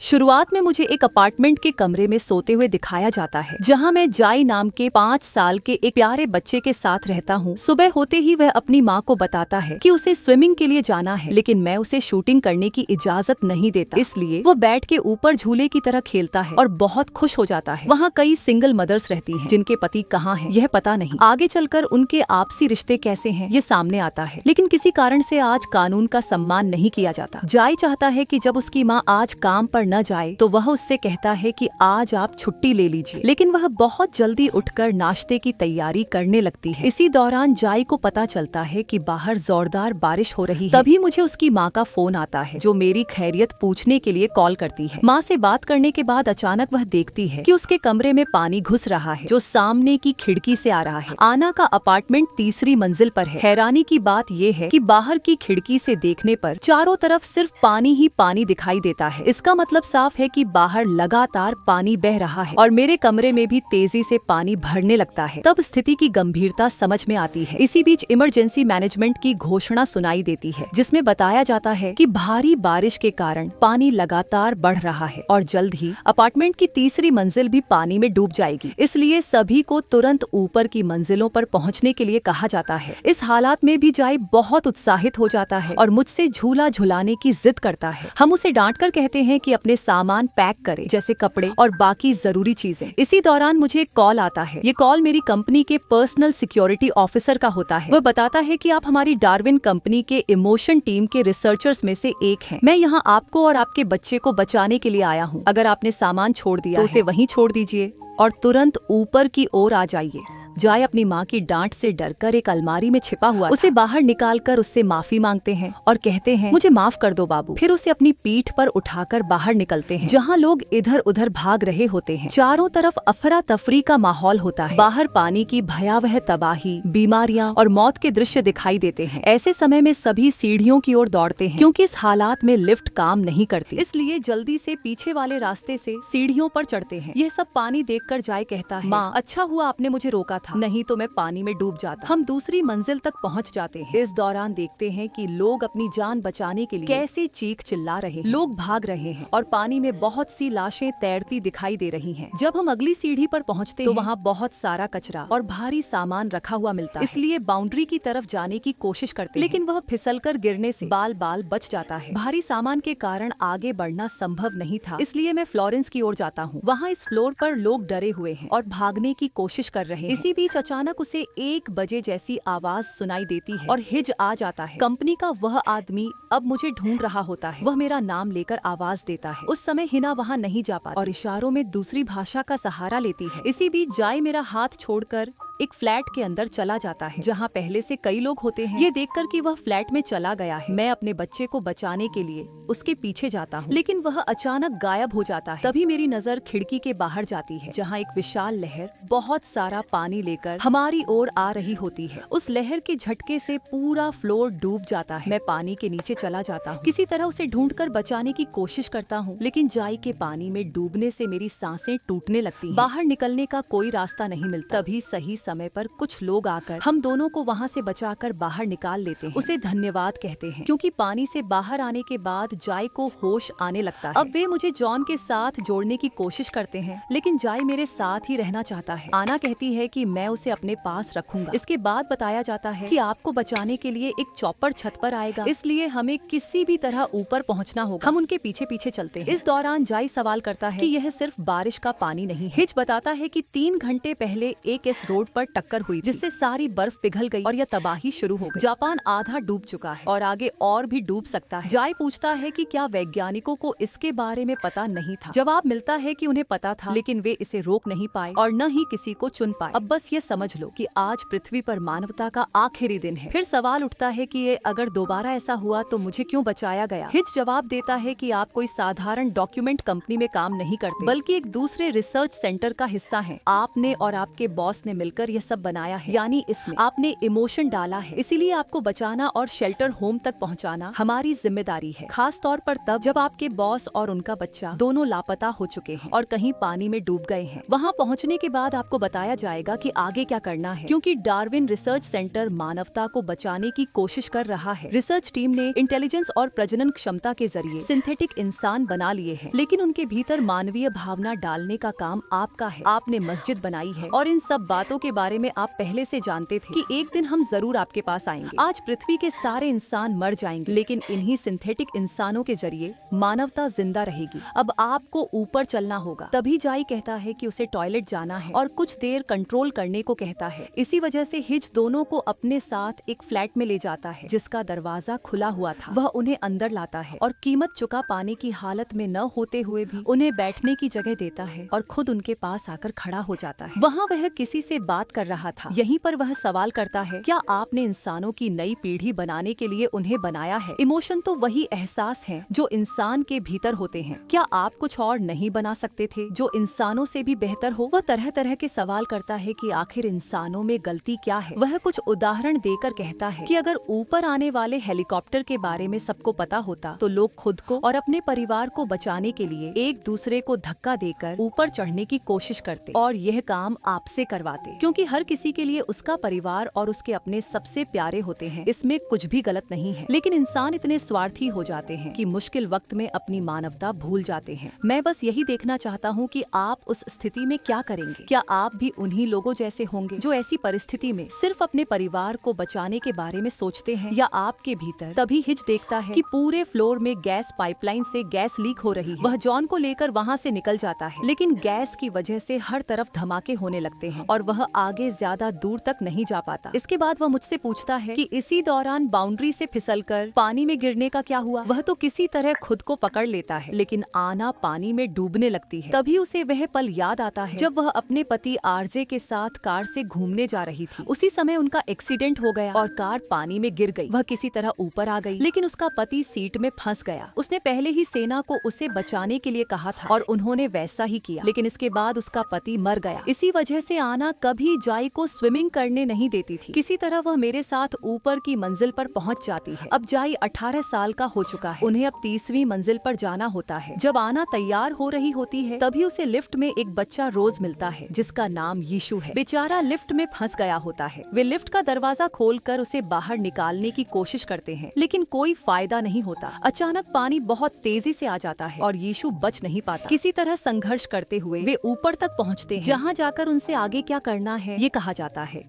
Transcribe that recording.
शुरुआत में मुझे एक अपार्टमेंट के कमरे में सोते हुए दिखाया जाता है, जहां मैं जाई नाम के 5 साल के एक प्यारे बच्चे के साथ रहता हूं। सुबह होते ही वह अपनी मां को बताता है कि उसे स्विमिंग के लिए जाना है, लेकिन मैं उसे शूटिंग करने की इजाजत नहीं देता। इसलिए वो बैट के ऊपर झूले की तरह खेलता है और बहुत खुश हो जाता है। वहाँ कई सिंगल मदर्स रहती हैं, जिनके पति कहाँ हैं यह पता नहीं। आगे चलकर उनके आपसी रिश्ते कैसे हैं ये सामने आता है, लेकिन किसी कारण से आज कानून का सम्मान नहीं किया जाता। जाई चाहता है कि जब उसकी माँ आज काम पर न जाए तो वह उससे कहता है कि आज आप छुट्टी ले लीजिए, लेकिन वह बहुत जल्दी उठकर नाश्ते की तैयारी करने लगती है। इसी दौरान जाई को पता चलता है कि बाहर जोरदार बारिश हो रही है। तभी मुझे उसकी माँ का फोन आता है, जो मेरी खैरियत पूछने के लिए कॉल करती है। माँ से बात करने के बाद अचानक वह देखती है कि उसके कमरे में पानी घुस रहा है, जो सामने की खिड़की से आ रहा है। आना का अपार्टमेंट तीसरी मंजिल पर है। हैरानी की बात यह है कि बाहर की खिड़की से देखने पर चारों तरफ सिर्फ पानी ही पानी दिखाई देता है। इसका मतलब साफ है कि बाहर लगातार पानी बह रहा है और मेरे कमरे में भी तेजी से पानी भरने लगता है। तब स्थिति की गंभीरता समझ में आती है। इसी बीच इमरजेंसी मैनेजमेंट की घोषणा सुनाई देती है, जिसमें बताया जाता है कि भारी बारिश के कारण पानी लगातार बढ़ रहा है और जल्द ही अपार्टमेंट की तीसरी मंजिल भी पानी में डूब जाएगी। इसलिए सभी को तुरंत ऊपर की मंजिलों पर पहुंचने के लिए कहा जाता है। इस हालात में भी जाई बहुत उत्साहित हो जाता है और मुझसे झूला झुलाने की जिद करता है। हम उसे डांट कर कहते हैं कि अपने सामान पैक करे, जैसे कपड़े और बाकी जरूरी चीजें। इसी दौरान मुझे एक कॉल आता है। ये कॉल मेरी कंपनी के पर्सनल सिक्योरिटी ऑफिसर का होता है। वह बताता है कि आप हमारी डार्विन कंपनी के इमोशन टीम के रिसर्चर्स में से एक हैं। मैं यहाँ आपको और आपके बच्चे को बचाने के लिए आया हूँ। अगर आपने सामान छोड़ दिया तो उसे वहीं छोड़ दीजिए और तुरंत ऊपर की ओर आ जाइए। जाय अपनी माँ की डांट से डरकर एक अलमारी में छिपा हुआ उसे बाहर निकालकर उससे माफी मांगते हैं और कहते हैं, मुझे माफ कर दो बाबू। फिर उसे अपनी पीठ पर उठाकर बाहर निकलते हैं, जहाँ लोग इधर उधर भाग रहे होते हैं। चारों तरफ अफरा तफरी का माहौल होता है। बाहर पानी की भयावह तबाही, बीमारियां और मौत के दृश्य दिखाई देते हैं। ऐसे समय में सभी सीढ़ियों की ओर दौड़ते हैं, क्योंकि इस हालात में लिफ्ट काम नहीं करती। इसलिए जल्दी से पीछे वाले रास्ते से सीढ़ियों पर चढ़ते हैं। यह सब पानी देखकर जाय कहता है, माँ अच्छा हुआ आपने मुझे रोका, नहीं तो मैं पानी में डूब जाता। हम दूसरी मंजिल तक पहुंच जाते हैं। इस दौरान देखते हैं कि लोग अपनी जान बचाने के लिए कैसे चीख चिल्ला रहे हैं। लोग भाग रहे हैं और पानी में बहुत सी लाशें तैरती दिखाई दे रही हैं। जब हम अगली सीढ़ी पर पहुंचते तो वहाँ बहुत सारा कचरा और भारी सामान रखा हुआ मिलता है। इसलिए बाउंड्री की तरफ जाने की कोशिश करते हैं, लेकिन वह फिसलकर गिरने से बाल बाल बच जाता है। भारी सामान के कारण आगे बढ़ना संभव नहीं था, इसलिए मैं फ्लोरेंस की ओर जाता हूँ। वहाँ इस फ्लोर पर लोग डरे हुए हैं और भागने की कोशिश कर रहे हैं। इसी बीच अचानक उसे 1 बजे जैसी आवाज सुनाई देती है और हिज आ जाता है। कंपनी का वह आदमी अब मुझे ढूंढ रहा होता है। वह मेरा नाम लेकर आवाज देता है। उस समय हिना वहाँ नहीं जा पाती और इशारों में दूसरी भाषा का सहारा लेती है। इसी बीच जाय मेरा हाथ छोड़कर एक फ्लैट के अंदर चला जाता है, जहाँ पहले से कई लोग होते हैं। ये देखकर कि वह फ्लैट में चला गया है, मैं अपने बच्चे को बचाने के लिए उसके पीछे जाता हूँ, लेकिन वह अचानक गायब हो जाता है। तभी मेरी नजर खिड़की के बाहर जाती है, जहाँ एक विशाल लहर बहुत सारा पानी लेकर हमारी ओर आ रही होती है। उस लहर के झटके से पूरा फ्लोर डूब जाता है। मैं पानी के नीचे चला जाता हूँ, किसी तरह उसे ढूंढकर बचाने की कोशिश करता हूँ, लेकिन जाई के पानी में डूबने से मेरी सांसें टूटने लगती हैं। बाहर निकलने का कोई रास्ता नहीं मिलता। तभी सही समय पर कुछ लोग आकर हम दोनों को वहाँ से बचाकर बाहर निकाल लेते हैं। उसे धन्यवाद कहते हैं, क्योंकि पानी से बाहर आने के बाद जाय को होश आने लगता है। अब वे मुझे जॉन के साथ जोड़ने की कोशिश करते हैं, लेकिन जाय मेरे साथ ही रहना चाहता है। आना कहती है कि मैं उसे अपने पास रखूंगा। इसके बाद बताया जाता है कि आपको बचाने के लिए एक चॉपर छत पर आएगा, इसलिए हमें किसी भी तरह ऊपर पहुंचना होगा। हम उनके पीछे पीछे चलते हैं। इस दौरान जाय सवाल करता है कि यह सिर्फ बारिश का पानी नहीं। हिच बताता है कि 3 घंटे पहले एक इस रोड पर टक्कर हुई, जिससे सारी बर्फ पिघल गई और यह तबाही शुरू हो गई। जापान आधा डूब चुका है और आगे और भी डूब सकता है। जाय पूछता है कि क्या वैज्ञानिकों को इसके बारे में पता नहीं था। जवाब मिलता है कि उन्हें पता था, लेकिन वे इसे रोक नहीं पाए और न ही किसी को चुन पाए। अब बस ये समझ लो कि आज पृथ्वी पर मानवता का आखिरी दिन है। फिर सवाल उठता है कि ये अगर दोबारा ऐसा हुआ तो मुझे क्यों बचाया गया। हिच जवाब देता है कि आप कोई साधारण डॉक्यूमेंट कंपनी में काम नहीं करते, बल्कि एक दूसरे रिसर्च सेंटर का हिस्सा हैं। आपने और आपके बॉस ने मिलकर मिलकर यह सब बनाया है, यानी इसमें आपने इमोशन डाला है, इसीलिए आपको बचाना और शेल्टर होम तक पहुंचाना हमारी जिम्मेदारी है। खास तौर पर तब जब आपके बॉस और उनका बच्चा दोनों लापता हो चुके हैं और कहीं पानी में डूब गए हैं। वहां पहुंचने के बाद आपको बताया जाएगा कि आगे क्या करना है, क्योंकि डार्विन रिसर्च सेंटर मानवता को बचाने की कोशिश कर रहा है। रिसर्च टीम ने इंटेलिजेंस और प्रजनन क्षमता के जरिए सिंथेटिक इंसान बना लिए हैं, लेकिन उनके भीतर मानवीय भावना डालने का काम आपका है। आपने मस्जिद बनाई है और इन सब बातों के बारे में आप पहले से जानते थे कि एक दिन हम जरूर आपके पास आएंगे। आज पृथ्वी के सारे इंसान मर जाएंगे, लेकिन इन्हीं सिंथेटिक इंसानों के जरिए मानवता जिंदा रहेगी। अब आपको ऊपर चलना होगा। तभी जाई कहता है कि उसे टॉयलेट जाना है और कुछ देर कंट्रोल करने को कहता है। इसी वजह से हिज दोनों को अपने साथ एक फ्लैट में ले जाता है जिसका दरवाजा खुला हुआ था। वह उन्हें अंदर लाता है और कीमत चुका पाने की हालत में न होते हुए भी उन्हें बैठने की जगह देता है और खुद उनके पास आकर खड़ा हो जाता है। वहाँ वह किसी से बात कर रहा था। यहीं पर वह सवाल करता है, क्या आपने इंसानों की नई पीढ़ी बनाने के लिए उन्हें बनाया है? इमोशन तो वही एहसास है जो इंसान के भीतर होते हैं। क्या आप कुछ और नहीं बना सकते थे जो इंसानों से भी बेहतर हो? वह तरह तरह के सवाल करता है कि आखिर इंसानों में गलती क्या है। वह कुछ उदाहरण देकर कहता है कि अगर ऊपर आने वाले हेलीकॉप्टर के बारे में सबको पता होता तो लोग खुद को और अपने परिवार को बचाने के लिए एक दूसरे को धक्का देकर ऊपर चढ़ने की कोशिश करते और यह काम आपसे करवाते, क्योंकि हर किसी के लिए उसका परिवार और उसके अपने सबसे प्यारे होते हैं। इसमें कुछ भी गलत नहीं है, लेकिन इंसान इतने स्वार्थी हो जाते हैं कि मुश्किल वक्त में अपनी मानवता भूल जाते हैं। मैं बस यही देखना चाहता हूँ कि आप उस स्थिति में क्या करेंगे। क्या आप भी उन्हीं लोगों जैसे होंगे जो ऐसी परिस्थिति में सिर्फ अपने परिवार को बचाने के बारे में सोचते हैं, या आपके भीतर तभी हिज देखता है कि पूरे फ्लोर में गैस पाइपलाइन से गैस लीक हो रही है। वह जॉन को लेकर वहाँ से निकल जाता है, लेकिन गैस की वजह से हर तरफ धमाके होने लगते हैं और वह आगे ज्यादा दूर तक नहीं जा पाता। इसके बाद वह मुझसे पूछता है कि इसी दौरान बाउंड्री से फिसलकर पानी में गिरने का क्या हुआ। वह तो किसी तरह खुद को पकड़ लेता है, लेकिन आना पानी में डूबने लगती है। तभी उसे वह पल याद आता है जब वह अपने पति आरजे के साथ कार से घूमने जा रही थी। उसी समय उनका एक्सीडेंट हो गया और कार पानी में गिर गई। वह किसी तरह ऊपर आ गई, लेकिन उसका पति सीट में फंस गया। उसने पहले ही सेना को उसे बचाने के लिए कहा था और उन्होंने वैसा ही किया, लेकिन इसके बाद उसका पति मर गया। इसी वजह से आना कभी जाई को स्विमिंग करने नहीं देती थी। किसी तरह वह मेरे साथ ऊपर की मंजिल पर पहुंच जाती है। अब जाई 18 साल का हो चुका है। उन्हें अब 30वीं मंजिल पर जाना होता है। जब आना तैयार हो रही होती है तभी उसे लिफ्ट में एक बच्चा रोज मिलता है जिसका नाम यीशु है। बेचारा लिफ्ट में फंस गया होता है। वे लिफ्ट का दरवाजा खोलकर उसे बाहर निकालने की कोशिश करते हैं, लेकिन कोई फायदा नहीं होता। अचानक पानी बहुत तेजी से आ जाता है और यीशु बच नहीं पाता। किसी तरह संघर्ष करते हुए वे ऊपर तक पहुँचते हैं, जहाँ जाकर उनसे आगे क्या करना है ये कहा जाता है।